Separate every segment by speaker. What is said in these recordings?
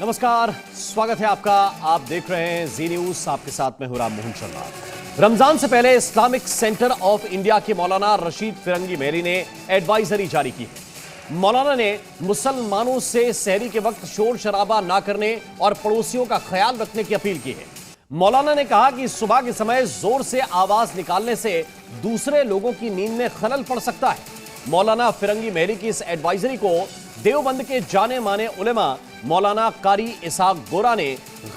Speaker 1: नमस्कार, स्वागत है आपका। आप देख रहे हैं जी न्यूज, आपके साथ में हूं राम मोहन शर्मा। रमजान से पहले इस्लामिक सेंटर ऑफ इंडिया के मौलाना रशीद फिरंगी मेहरी ने एडवाइजरी जारी की है। मौलाना ने मुसलमानों से सहरी के वक्त शोर शराबा ना करने और पड़ोसियों का ख्याल रखने की अपील की है। मौलाना ने कहा कि सुबह के समय जोर से आवाज निकालने से दूसरे लोगों की नींद में खलल पड़ सकता है। मौलाना फिरंगी मेहरी की इस एडवाइजरी को देवबंद के जाने माने उलेमा मौलाना कारी इसाक गोरा ने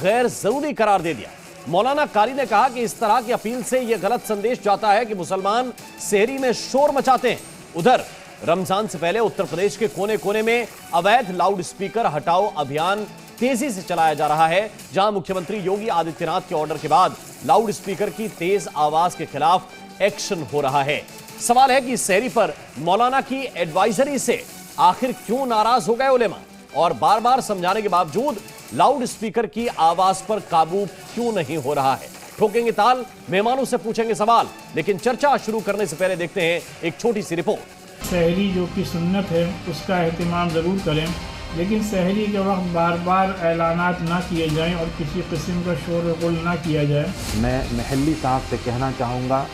Speaker 1: गैर जरूरी करार दे दिया। मौलाना कारी ने कहा कि इस तरह की अपील से यह गलत संदेश जाता है कि मुसलमान सहरी में शोर मचाते हैं। उधर रमजान से पहले उत्तर प्रदेश के कोने कोने में अवैध लाउड स्पीकर हटाओ अभियान तेजी से चलाया जा रहा है, जहां मुख्यमंत्री योगी आदित्यनाथ के ऑर्डर के बाद लाउड स्पीकर की तेज आवाज के खिलाफ एक्शन हो रहा है। सवाल है कि सहरी पर मौलाना की एडवाइजरी से आखिर क्यों नाराज हो गए उलेमा, और बार बार समझाने के बावजूद लाउड स्पीकर की आवाज पर काबू क्यों नहीं हो रहा है। ठोकेंगे ताल, मेहमानों से पूछेंगे सवाल, लेकिन चर्चा शुरू करने से पहले देखते हैं एक छोटी सी रिपोर्ट।
Speaker 2: सहरी जो कि सुन्नत है उसका एहतमाम ज़रूर करें, लेकिन सहरी के वक्त बार बार ऐलानात ना किए जाएं और किसी किस्म का शोर गुल ना किया जाए।
Speaker 3: मैं महल्ली साहब से कहना चाहूँगा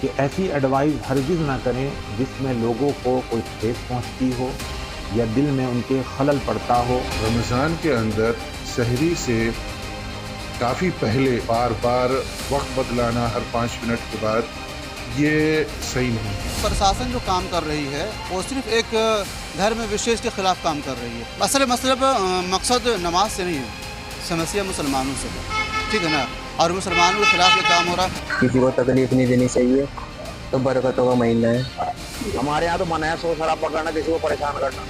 Speaker 3: कि ऐसी एडवाइस हरगिज़ ना करें जिसमें लोगों को कोई ठेस पहुँचती हो या दिल में उनके खलल पड़ता हो।
Speaker 4: रमज़ान के अंदर सहरी से काफ़ी पहले बार बार वक्त बदलाना हर 5 मिनट के बाद, ये सही नहीं है।
Speaker 5: प्रशासन जो काम कर रही है वो सिर्फ एक धर्म विशेष के खिलाफ काम कर रही है। असल मकसद नमाज से नहीं है, समस्या मुसलमानों से है, ठीक है ना। और मुसलमानों के खिलाफ ये काम हो रहा है।
Speaker 6: किसी को तकलीफ नहीं देनी चाहिए, तो बरकतों का महीना है।
Speaker 3: हमारे यहाँ तो मना है शोर शराबा करना, किसी को परेशान करना।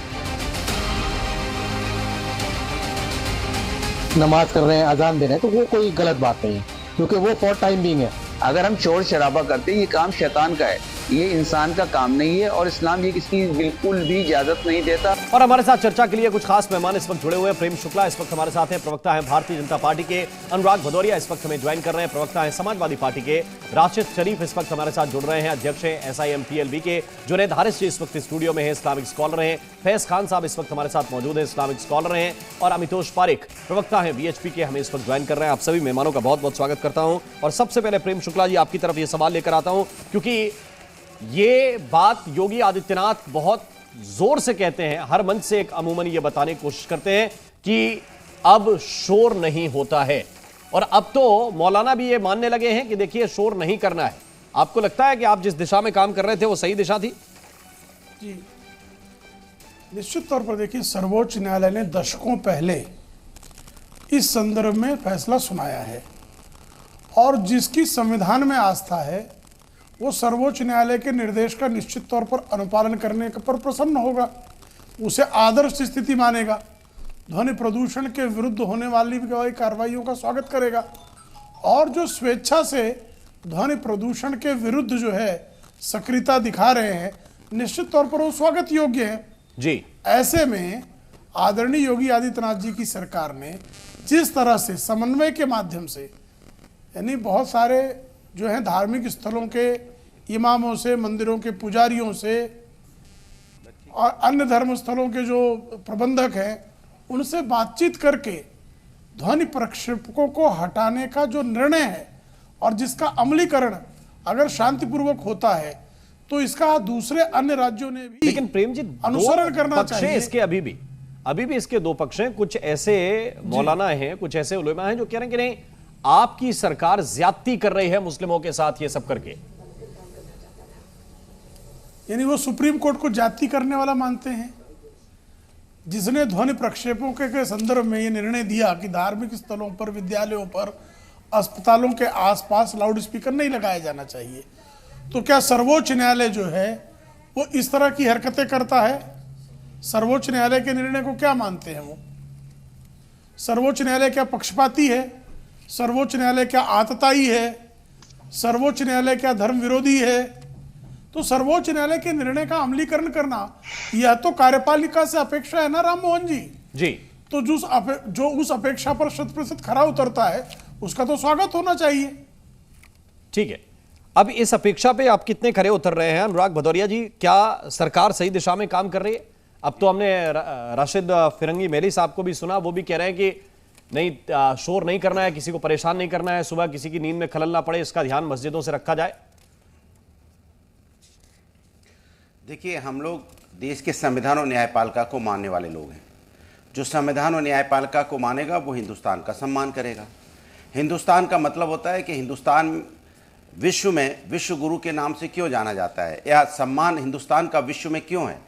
Speaker 7: नमाज कर रहे हैं, अजान दे रहे हैं, तो वो कोई गलत बात नहीं है, क्योंकि वो फॉर टाइम बीइंग है।
Speaker 6: अगर हम शोर शराबा करते हैं, ये काम शैतान का है, ये इंसान का काम नहीं है, और इस्लाम ये किसकी बिल्कुल भी इजाजत नहीं देता।
Speaker 1: और हमारे साथ चर्चा के लिए कुछ खास मेहमान इस वक्त जुड़े हुए हैं। प्रेम शुक्ला इस वक्त हमारे साथ हैं, प्रवक्ता हैं भारतीय जनता पार्टी के। अनुराग भदौरिया इस वक्त हमें ज्वाइन कर रहे हैं, प्रवक्ता हैं समाजवादी पार्टी के। राशिद शरीफ इस वक्त हमारे साथ जुड़ रहे हैं, अध्यक्ष हैं SIMTLB के। जुनैद हारिस जी इस वक्त स्टूडियो में हैं, इस्लामिक स्कॉलर हैं। फैज खान साहब इस वक्त हमारे साथ मौजूद हैं, इस्लामिक स्कॉलर हैं। और अमितोष पारिक प्रवक्ता हैं BHP के, हमें इस वक्त ज्वाइन कर रहे हैं। आप सभी मेहमानों का बहुत बहुत स्वागत करता हूं। और सबसे पहले प्रेम शुक्ला जी, आपकी तरफ ये सवाल लेकर आता हूं, क्योंकि ये बात योगी आदित्यनाथ बहुत जोर से कहते हैं, हर मंच से एक अमूमन ये बताने की कोशिश करते हैं कि अब शोर नहीं होता है, और अब तो मौलाना भी ये मानने लगे हैं कि देखिए शोर नहीं करना है। आपको लगता है कि आप जिस दिशा में काम कर रहे थे वो सही दिशा थी?
Speaker 8: जी, निश्चित तौर पर देखिए, सर्वोच्च न्यायालय ने दशकों पहले इस संदर्भ में फैसला सुनाया है, और जिसकी संविधान में आस्था है वो सर्वोच्च न्यायालय के निर्देश का निश्चित तौर पर अनुपालन करने पर प्रसन्न होगा, उसे आदर्श स्थिति मानेगा, ध्वनि प्रदूषण के विरुद्ध होने वाली कार्रवाइयों का स्वागत करेगा, और जो स्वेच्छा से ध्वनि प्रदूषण के विरुद्ध जो है सक्रियता दिखा रहे हैं, निश्चित तौर पर वो स्वागत योग्य है
Speaker 1: जी।
Speaker 8: ऐसे में आदरणीय योगी आदित्यनाथ जी की सरकार ने जिस तरह से समन्वय के माध्यम से, यानी बहुत सारे जो हैं धार्मिक स्थलों के इमामों से, मंदिरों के पुजारियों से और अन्य धर्म स्थलों के जो प्रबंधक हैं, उनसे बातचीत करके ध्वनि प्रक्षेपकों को हटाने का जो निर्णय है, और जिसका अमलीकरण अगर शांतिपूर्वक होता है तो इसका दूसरे अन्य राज्यों ने भी, लेकिन
Speaker 1: प्रेम जी,
Speaker 8: अनुसरण करना चाहिए।
Speaker 1: इसके अभी भी इसके दो पक्ष हैं। कुछ ऐसे मौलाना हैं, कुछ ऐसे उलेमा हैं जो कह रहे हैं कि नहीं, आपकी सरकार ज्यादती कर रही है मुस्लिमों के साथ ये सब करके।
Speaker 8: यानी वो सुप्रीम कोर्ट को जाति करने वाला मानते हैं, जिसने ध्वनि प्रक्षेपों के संदर्भ में ये निर्णय दिया कि धार्मिक स्थलों पर, विद्यालयों पर, अस्पतालों के आसपास लाउड स्पीकर नहीं लगाया जाना चाहिए। तो क्या सर्वोच्च न्यायालय जो है वो इस तरह की हरकतें करता है? सर्वोच्च न्यायालय के निर्णय को क्या मानते हैं वो? सर्वोच्च न्यायालय क्या पक्षपाती है? सर्वोच्च न्यायालय क्या आतताई है? सर्वोच्च न्यायालय क्या धर्म विरोधी है? तो सर्वोच्च न्यायालय के निर्णय का अमलीकरण करना यह तो कार्यपालिका से अपेक्षा है ना राम मोहन जी। तो जो उस अपेक्षा पर 100% खरा उतरता है उसका तो स्वागत होना चाहिए।
Speaker 1: ठीक है, अब इस अपेक्षा पे आप कितने खरे उतर रहे हैं? अनुराग भदौरिया जी, क्या सरकार सही दिशा में काम कर रही है? अब तो हमने राशिद फिरंगी मेली साहब को भी सुना, वो भी कह रहे हैं कि नहीं, शोर नहीं करना है, किसी को परेशान नहीं करना है, सुबह किसी की नींद में खलल ना पड़े, इसका ध्यान मस्जिदों से रखा जाए।
Speaker 9: देखिए, हम लोग देश के संविधान और न्यायपालिका को मानने वाले लोग हैं। जो संविधान और न्यायपालिका को मानेगा वो हिंदुस्तान का सम्मान करेगा। हिंदुस्तान का मतलब होता है कि हिंदुस्तान विश्व में विश्व गुरु के नाम से क्यों जाना जाता है, या सम्मान हिंदुस्तान का विश्व में क्यों है?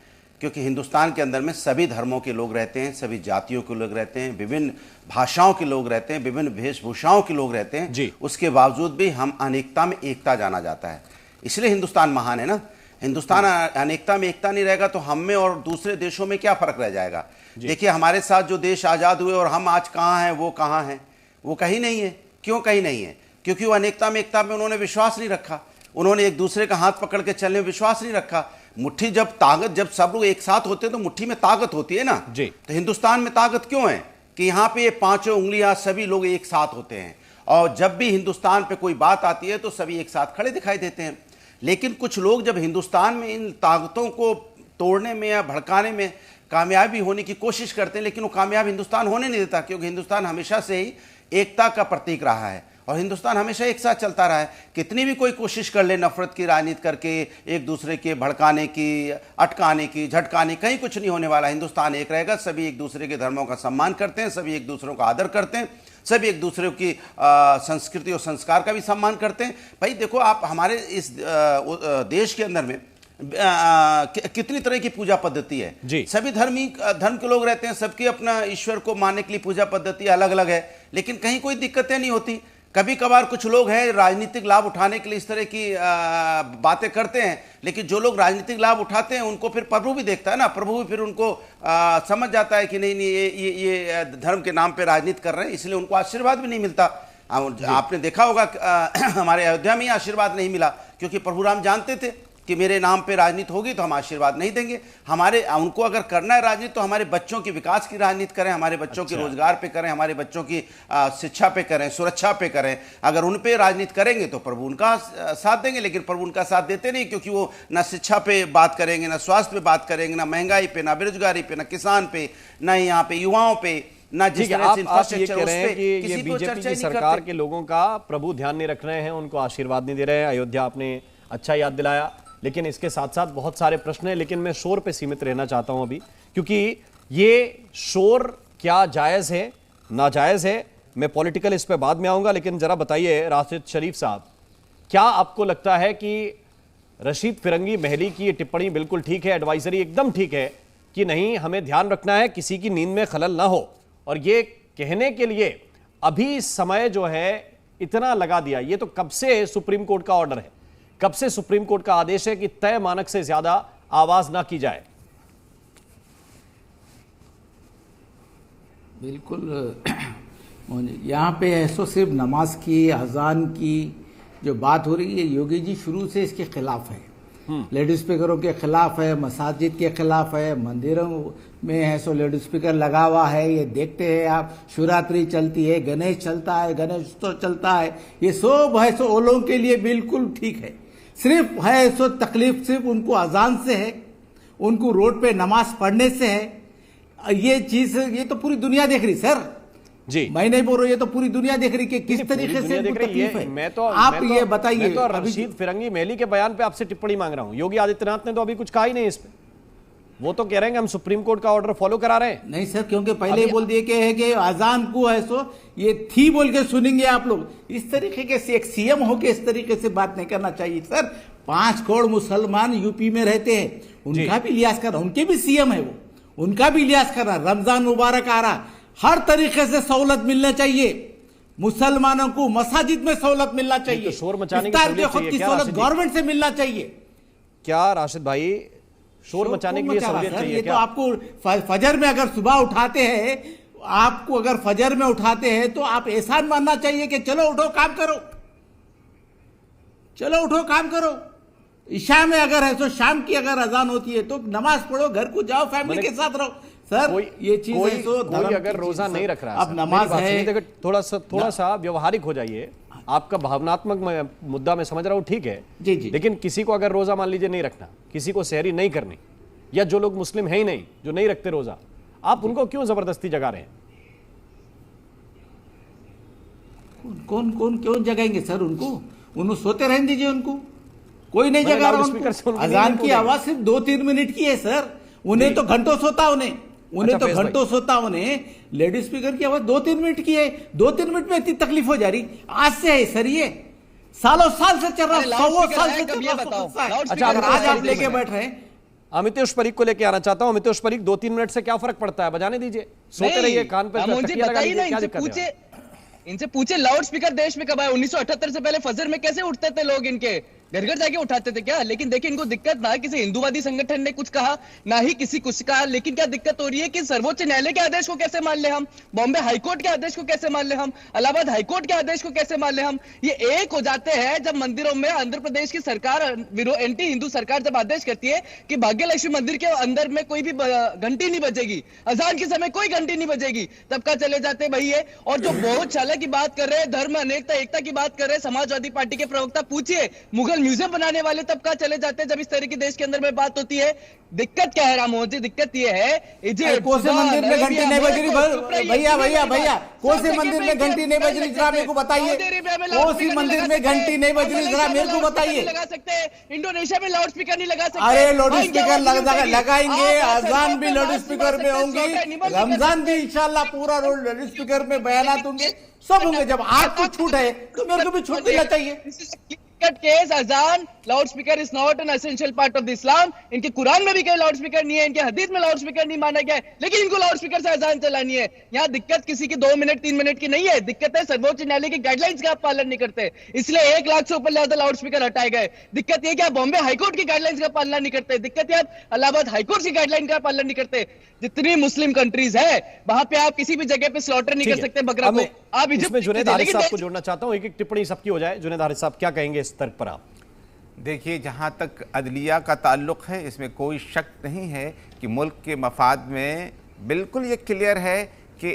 Speaker 9: क्योंकि हिंदुस्तान के अंदर में सभी धर्मों के लोग रहते हैं, सभी जातियों के लोग रहते हैं, विभिन्न भाषाओं के लोग रहते हैं, विभिन्न वेशभूषाओं के लोग रहते हैं
Speaker 1: जी।
Speaker 9: उसके बावजूद भी हम अनेकता में एकता जाना जाता है, इसलिए हिंदुस्तान महान है ना। हिंदुस्तान अनेकता में एकता नहीं रहेगा तो हम में और दूसरे देशों में क्या फर्क रह जाएगा? देखिए, हमारे साथ जो देश आज़ाद हुए और हम आज कहाँ हैं, वो कहाँ हैं? वो कहीं नहीं है। क्यों कहीं नहीं है? क्योंकि वो अनेकता में एकता में उन्होंने विश्वास नहीं रखा, उन्होंने एक दूसरे का हाथ पकड़ के चलने में विश्वास नहीं रखा। मुट्ठी जब सब लोग एक साथ होते हैं तो मुट्ठी में ताकत होती है ना
Speaker 1: जी।
Speaker 9: तो हिंदुस्तान में ताकत क्यों है कि यहाँ पे ये पांचों उंगलियां सभी लोग एक साथ होते हैं, और जब भी हिंदुस्तान पे कोई बात आती है तो सभी एक साथ खड़े दिखाई देते हैं। लेकिन कुछ लोग जब हिंदुस्तान में इन ताकतों को तोड़ने में या भड़काने में कामयाबी होने की कोशिश करते हैं, लेकिन वो कामयाब हिंदुस्तान होने नहीं देता, क्योंकि हिंदुस्तान हमेशा से ही एकता का प्रतीक रहा है और हिंदुस्तान हमेशा एक साथ चलता रहा है। कितनी भी कोई कोशिश कर ले नफरत की राजनीति करके एक दूसरे के भड़काने की, अटकाने की, झटकाने, कहीं कुछ नहीं होने वाला। हिंदुस्तान एक रहेगा, सभी एक दूसरे के धर्मों का सम्मान करते हैं, सभी एक दूसरों का आदर करते हैं, सभी एक दूसरे की संस्कृति और संस्कार का भी सम्मान करते हैं। भाई देखो, आप हमारे इस देश के अंदर में कितनी तरह की पूजा पद्धति है
Speaker 1: जी।
Speaker 9: सभी धर्म के लोग रहते हैं, सबके अपना ईश्वर को मानने के लिए पूजा पद्धति अलग अलग है, लेकिन कहीं कोई दिक्कतें नहीं होती। कभी कभार कुछ लोग हैं राजनीतिक लाभ उठाने के लिए इस तरह की बातें करते हैं, लेकिन जो लोग राजनीतिक लाभ उठाते हैं उनको फिर प्रभु भी देखता है ना, प्रभु भी फिर उनको समझ जाता है कि नहीं ये धर्म के नाम पे राजनीति कर रहे हैं, इसलिए उनको आशीर्वाद भी नहीं मिलता। आपने देखा होगा हमारे अयोध्या में ही आशीर्वाद नहीं मिला, क्योंकि प्रभु राम जानते थे कि मेरे नाम पे राजनीति होगी तो हम आशीर्वाद नहीं देंगे। उनको अगर करना है राजनीति तो हमारे बच्चों के विकास की राजनीति करें, हमारे बच्चों के रोजगार पे करें, हमारे बच्चों की शिक्षा पे करें, सुरक्षा पे करें। अगर उन पे राजनीति करेंगे तो प्रभु उनका साथ देंगे, लेकिन प्रभु उनका साथ देते नहीं, क्योंकि वो ना शिक्षा पे बात करेंगे, ना स्वास्थ्य पे बात करेंगे, ना महंगाई पे, ना बेरोजगारी पे, ना किसान पे, ना यहाँ पे युवाओं पे, ना जिस तरह से इंफ्रास्ट्रक्चर उस पे
Speaker 1: किसी को चर्चा नहीं। सरकार के लोगों का प्रभु ध्यान नहीं रख रहे हैं, उनको आशीर्वाद नहीं दे रहे हैं। अयोध्या आपने अच्छा याद दिलाया, लेकिन इसके साथ साथ बहुत सारे प्रश्न हैं, लेकिन मैं शोर पे सीमित रहना चाहता हूं अभी, क्योंकि ये शोर क्या जायज है नाजायज है, मैं पॉलिटिकल इस पे बाद में आऊंगा। लेकिन जरा बताइए राशिद शरीफ साहब, क्या आपको लगता है कि रशीद फिरंगी महली की ये टिप्पणी बिल्कुल ठीक है, एडवाइजरी एकदम ठीक है कि नहीं, हमें ध्यान रखना है किसी की नींद में खलल ना हो, और ये कहने के लिए अभी समय जो है इतना लगा दिया? ये तो कब से सुप्रीम कोर्ट का ऑर्डर है, कब से सुप्रीम कोर्ट का आदेश है कि तय मानक से ज्यादा आवाज ना की जाए।
Speaker 10: बिल्कुल यहाँ पे ऐसो सिर्फ नमाज की, अजान की जो बात हो रही है, योगी जी शुरू से इसके खिलाफ है। लाउड स्पीकरों के खिलाफ है, मसाजिद के खिलाफ है, मंदिरों में है सो लाउड स्पीकर लगा हुआ है। ये देखते हैं आप, शिवरात्रि चलती है, गणेश चलता है, गणेश उत्सव चलता है, ये सब है सो लोगों के लिए बिल्कुल ठीक है। सिर्फ है सो तकलीफ सिर्फ उनको अजान से है, उनको रोड पे नमाज पढ़ने से है। ये चीज ये तो पूरी दुनिया देख रही सर
Speaker 1: जी,
Speaker 10: मैं नहीं बोल रहा, ये तो पूरी दुनिया देख रही कि किस तरीके से तकलीफ है। आप ये बताइए।
Speaker 1: मैं तो रशीद फिरंगी महली के बयान पे आपसे टिप्पणी मांग रहा हूं। योगी आदित्यनाथ ने तो अभी कुछ कहा ही नहीं इस पे, वो तो कह रहे हैं हम सुप्रीम कोर्ट का ऑर्डर फॉलो करा रहे हैं।
Speaker 10: नहीं सर, क्योंकि पहले ही बोल दिए कि अजान को है सो ये थी बोल के सुनेंगे आप लोग। इस तरीके के से एक सीएम होके इस तरीके से बात नहीं करना चाहिए सर। 5 करोड़ मुसलमान यूपी में रहते हैं, उनका भी लिहाज करना, उनके भी सीएम है वो, उनका भी लिहाज करना। रमजान मुबारक आ रहा, हर तरीके से सहूलत मिलना चाहिए मुसलमानों को, मसाजिद में सहूलत मिलना चाहिए,
Speaker 1: शोर मचाने
Speaker 10: की सहूलत गवर्नमेंट से मिलना चाहिए।
Speaker 1: क्या राशिद भाई शोर मचाने के लिए सहूलियत चाहिए?
Speaker 10: ये तो आपको फजर में अगर सुबह उठाते हैं, आपको अगर फजर में उठाते हैं तो आप एहसान मानना चाहिए कि चलो उठो काम करो, चलो उठो काम करो। ईशा में अगर है तो शाम की अगर अजान होती है तो नमाज पढ़ो, घर को जाओ, फैमिली के साथ रहो सर। ये चीज है तो
Speaker 1: कोई अगर रोजा नहीं रख रहा,
Speaker 10: अब नमाज है,
Speaker 1: थोड़ा सा व्यवहारिक हो जाइए। आपका भावनात्मक मुद्दा मैं समझ रहा हूँ, ठीक है जी जी, लेकिन किसी को अगर रोजा मान लीजिए नहीं रखना, किसी को सहरी नहीं करनी, या जो लोग मुस्लिम हैं ही नहीं, जो नहीं रखते रोजा, आप उनको क्यों जबरदस्ती जगा रहे हैं?
Speaker 10: कौन कौन क्यों जगाएंगे सर? उनको सोते रहने दीजिए, उनको कोई नहीं जगा रहा उनको। अजान की आवाज सिर्फ 2-3 मिनट की है सर, उन्हें तो घंटों सोता, उन्हें तो घंटों सोता, उन्हें लेडी स्पीकर की आवाज 2-3 मिनट की है। 2-3 मिनट में इतनी तकलीफ हो जा रही? आज से है सर, ये सालों साल से चल रहा, 100 साल से चल रहा। अच्छा, आज आप लेके बैठ रहे हैं।
Speaker 1: अमितोष परीख को लेके आना चाहता हूं। अमितोष परीख, 2-3 मिनट से क्या फर्क पड़ता है? बजाने दीजिए, सोते रहिए, कान पे तकिया लगा लीजिए, क्या दिक्कत है?
Speaker 11: इनसे पूछे लाउड स्पीकर देश में कब आया? 1978 से पहले फजर में कैसे उठते थे लोग? इनके घर घर जाके उठाते थे क्या? लेकिन देखिए, इनको दिक्कत ना किसी हिंदूवादी संगठन ने कुछ कहा, ना ही किसी कुछ कहा, लेकिन क्या दिक्कत हो रही है कि सर्वोच्च न्यायालय के आदेश को कैसे मान ले हम, बॉम्बे हाईकोर्ट के आदेश को कैसे मान ले हम, इलाहाबाद हाईकोर्ट के आदेश को कैसे मान ले हम? ये एक हो जाते हैं जब मंदिरों में आंध्र प्रदेश की सरकार, एंटी हिंदू सरकार जब आदेश करती है कि भाग्यलक्ष्मी मंदिर के अंदर में कोई भी घंटी नहीं बजेगी, अजान के समय कोई घंटी नहीं बजेगी, तब का चले जाते भाई ये। और जो बहुत चाला की बात कर रहे हैं, धर्म अनेकता एकता की बात कर रहे हैं, समाजवादी पार्टी के प्रवक्ता पूछिए, मुगल म्यूजियम बनाने वाले तब का चले जाते हैं जब इस तरह की देश के अंदर में बात होती है। दिक्कत क्या है राममोहन जी? दिक्कत ये है,
Speaker 10: कौन से मंदिर में घंटी नहीं बज रही? भैया कौन से मंदिर में घंटी नहीं बज रही, जरा मेरे को बताइए। कौन सी मंदिर में घंटी नहीं बज रही, जरा मेरे को बताइए।
Speaker 11: लगा सकते हैं, इंडोनेशिया में लाउड स्पीकर नहीं लगा सकते।
Speaker 10: अरे लाउड स्पीकर लगाएंगे, अजान भी लाउड स्पीकर में होंगी, रमजान भी इंशाल्लाह पूरा लाउड स्पीकर में बयानात होंगे, सब होंगे। जब आपको छूट है तो मेरे को भी छूट मिलना चाहिए।
Speaker 11: केस अजान loudspeaker is not an essential part of the Islam. इनके कुरान में भी कोई लाउड स्पीकर नहीं है, इनके हदीस में लाउड स्पीकर नहीं माना गया है, लेकिन इनको लाउड स्पीकर से अजान चलानी है। यहाँ दिक्कत किसी की 2 मिनट 3 मिनट की नहीं है, दिक्कत है सर्वोच्च न्यायालय की गाइडलाइंस का आप पालन नहीं करते, इसलिए 1 लाख से ऊपर ज्यादा लाउड स्पीकर हटाए गए। दिक्कत यह कि आप बॉम्बे हाईकोर्ट की गाइडलाइंस का पालन नहीं करते, दिक्कत है आप इलाहाबाद हाईकोर्ट की गाइडलाइन का पालन नहीं करते। जितनी मुस्लिम कंट्रीज है वहां पे आप किसी भी जगह पे स्लॉटर नहीं कर सकते बकरा को। आप
Speaker 1: इसमें जुनैद हारिस साहब को जोड़ना चाहता हूं, एक टिप्पणी सबकी हो जाए। जुनैद हारिस साहब क्या कहेंगे इस तर्क पर आप?
Speaker 12: देखिए, जहाँ तक अदलिया का ताल्लुक़ है, इसमें कोई शक नहीं है कि मुल्क के मफाद में बिल्कुल ये क्लियर है कि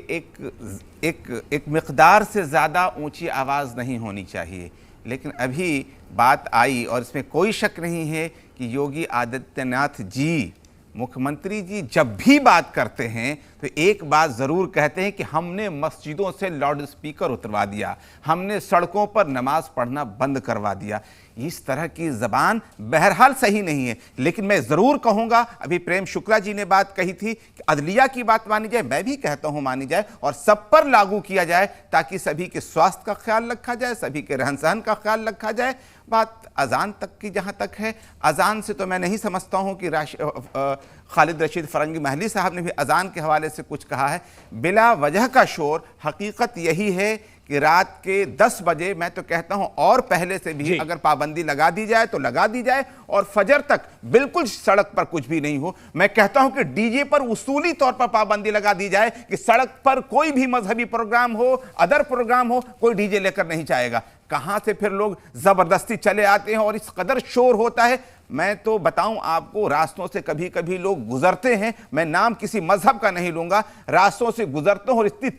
Speaker 12: एक मिक़दार से ज़्यादा ऊंची आवाज़ नहीं होनी चाहिए। लेकिन अभी बात आई और इसमें कोई शक नहीं है कि योगी आदित्यनाथ जी, मुख्यमंत्री जी, जब भी बात करते हैं तो एक बात ज़रूर कहते हैं कि हमने मस्जिदों से लाउड स्पीकर उतरवा दिया, हमने सड़कों पर नमाज पढ़ना बंद करवा दिया। इस तरह की ज़बान बहरहाल सही नहीं है। लेकिन मैं ज़रूर कहूँगा, अभी प्रेम शुक्ला जी ने बात कही थी कि अदलिया की बात मानी जाए, मैं भी कहता हूँ मानी जाए और सब पर लागू किया जाए, ताकि सभी के स्वास्थ्य का ख्याल रखा जाए, सभी के रहन सहन का ख्याल रखा जाए। बात अजान तक की जहाँ तक है, अजान से तो मैं नहीं समझता हूँ कि खालिद रशीद फरंगी महली साहब ने भी अजान के हवाले से कुछ कहा है। बिला वजह का शोर, हकीकत यही है कि रात के 10 बजे, मैं तो कहता हूं और पहले से भी अगर पाबंदी लगा दी जाए तो लगा दी जाए और फजर तक बिल्कुल सड़क पर कुछ भी नहीं हो। मैं कहता हूं कि डीजे पर उसूली तौर पर पाबंदी लगा दी जाए कि सड़क पर कोई भी मजहबी प्रोग्राम हो, अदर प्रोग्राम हो, कोई डीजे लेकर नहीं जाएगा। कहां से फिर लोग जबरदस्ती चले आते हैं और इस कदर शोर होता है। मैं तो बताऊं आपको, रास्तों से कभी कभी लोग गुजरते हैं, मैं नाम किसी मजहब का नहीं लूंगा, रास्तों से गुजरते हैं और इतनी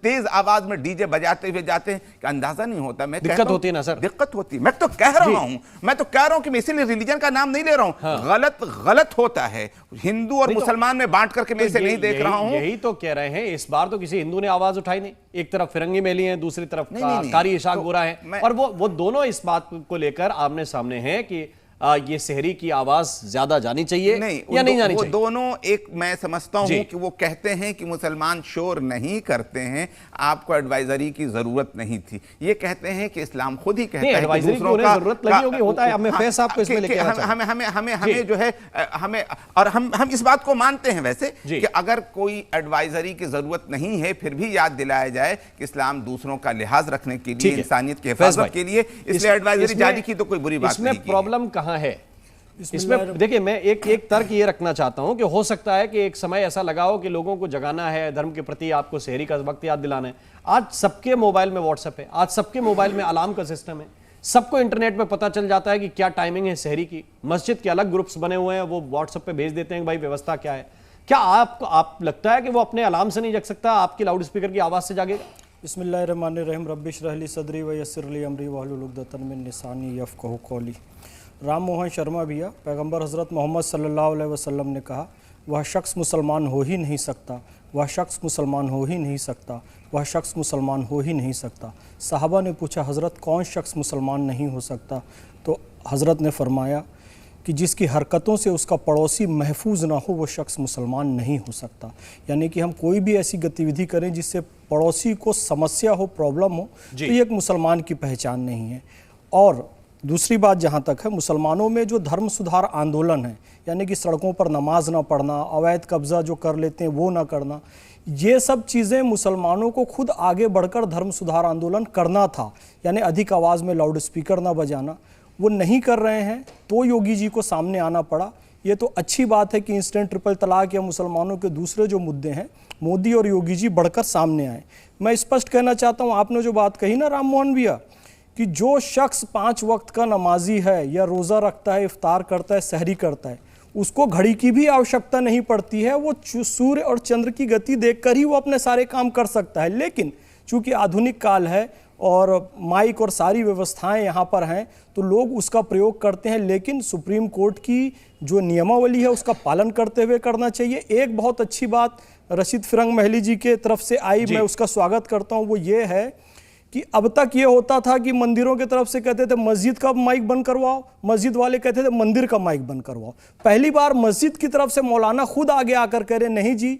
Speaker 12: तेज आवाज में डीजे बजाते हुए जाते हैं कि अंदाजा नहीं होता। मैं
Speaker 1: दिक्कत होती है ना सर?
Speaker 12: दिक्कत होती है। मैं तो कह रहा हूं कि मैं इसीलिए रिलीजन का नाम नहीं ले रहा हूं। हाँ। गलत होता है। हिंदू और मुसलमान में बांट करके मैं इसे नहीं देख रहा हूं।
Speaker 1: यही तो कह रहे हैं, इस बार तो किसी हिंदू ने आवाज उठाई नहीं। एक तरफ फिरंगी मेली है, दूसरी तरफ कारी इशाक गोरा है, और वो दोनों इस बात को लेकर आमने सामने हैं कि ये शहरी की आवाज ज्यादा जानी चाहिए या नहीं जानी चाहिए।
Speaker 12: दोनों एक, मैं समझता हूं कि वो कहते हैं कि मुसलमान शोर नहीं करते हैं, आपको एडवाइजरी की जरूरत नहीं थी। ये कहते हैं कि इस्लाम खुद ही कहता है कि दूसरों का
Speaker 1: जरूरत लगी होगी, होता है। हमें फैस आपको इसमें लेके
Speaker 12: हमें जो है, हमें, और हम इस बात को मानते हैं वैसे कि अगर कोई एडवाइजरी की जरूरत नहीं है, फिर भी याद दिलाया जाए कि इस्लाम दूसरों का लिहाज रखने के लिए, इंसानियत की हिफाजत के लिए इसलिए एडवाइजरी जारी की, तो कोई बुरी बात नहीं।
Speaker 1: प्रॉब्लम कहां है इसमें? देखिए, मैं एक तर्क ये रखना चाहता हूं कि हो सकता है कि एक समय ऐसा लगा हो कि लोगों को जगाना है धर्म के प्रति, आपको शहरी का वक्त याद दिलाना है। आज सबके मोबाइल में व्हाट्सएप है, आज सबके मोबाइल में अलार्म का सिस्टम है, सबको इंटरनेट पे पता चल जाता है कि क्या टाइमिंग है शहरी की। मस्जिद के अलग ग्रुप्स बने हुए हैं, वो व्हाट्सएप पे भेज देते हैं भाई व्यवस्था क्या है। क्या आप लगता है कि वो अपने अलार्म से नहीं जग सकता, आपकी लाउड स्पीकर की आवाज से जागेगा?
Speaker 13: बिस्मिल्लाहिर्रहमानिर्रहीम, रब्बिश रहली सदरी व यस्सिर ली अमरी वहलुल उक़दतम मिन लिसानी यफ़क़हू क़ौली। राम मोहन शर्मा भैया, पैगंबर हज़रत मोहम्मद सल्लल्लाहु अलैहि वसल्लम ने कहा, वह शख्स मुसलमान हो ही नहीं सकता, वह शख्स मुसलमान हो ही नहीं सकता, वह शख्स मुसलमान हो ही नहीं सकता। सहाबा ने पूछा, हज़रत कौन शख्स मुसलमान नहीं हो सकता? तो हज़रत ने फरमाया कि जिसकी हरकतों से उसका पड़ोसी महफूज ना हो वो शख्स मुसलमान नहीं हो सकता। यानी कि हम कोई भी ऐसी गतिविधि करें जिससे पड़ोसी को समस्या हो, प्रॉब्लम हो, तो ये एक मुसलमान की पहचान नहीं है। और दूसरी बात जहाँ तक है, मुसलमानों में जो धर्म सुधार आंदोलन है, यानी कि सड़कों पर नमाज ना पढ़ना, अवैध कब्ज़ा जो कर लेते हैं वो ना करना, ये सब चीज़ें मुसलमानों को खुद आगे बढ़कर धर्म सुधार आंदोलन करना था। यानी अधिक आवाज़ में लाउड स्पीकर ना बजाना, वो नहीं कर रहे हैं तो योगी जी को सामने आना पड़ा। ये तो अच्छी बात है कि इंस्टेंट ट्रिपल तलाक या मुसलमानों के दूसरे जो मुद्दे हैं, मोदी और योगी जी बढ़कर सामने आए। मैं स्पष्ट कहना चाहता हूँ, आपने जो बात कही ना राम मोहन भैया, कि जो शख्स 5 वक्त का नमाजी है या रोज़ा रखता है, इफ्तार करता है, सहरी करता है, उसको घड़ी की भी आवश्यकता नहीं पड़ती है। वो सूर्य और चंद्र की गति देखकर ही वो अपने सारे काम कर सकता है। लेकिन चूंकि आधुनिक काल है और माइक और सारी व्यवस्थाएं यहाँ पर हैं, तो लोग उसका प्रयोग करते हैं। लेकिन सुप्रीम कोर्ट की जो नियमावली है उसका पालन करते हुए करना चाहिए। एक बहुत अच्छी बात रशीद फिरंग महली जी के तरफ से आई, मैं उसका स्वागत करता हूँ, वो ये है कि अब तक ये होता था कि मंदिरों की तरफ से कहते थे मस्जिद का माइक बंद करवाओ, मस्जिद वाले कहते थे मंदिर का माइक बंद करवाओ। पहली बार मस्जिद की तरफ से मौलाना खुद आगे आकर कह रहे नहीं जी,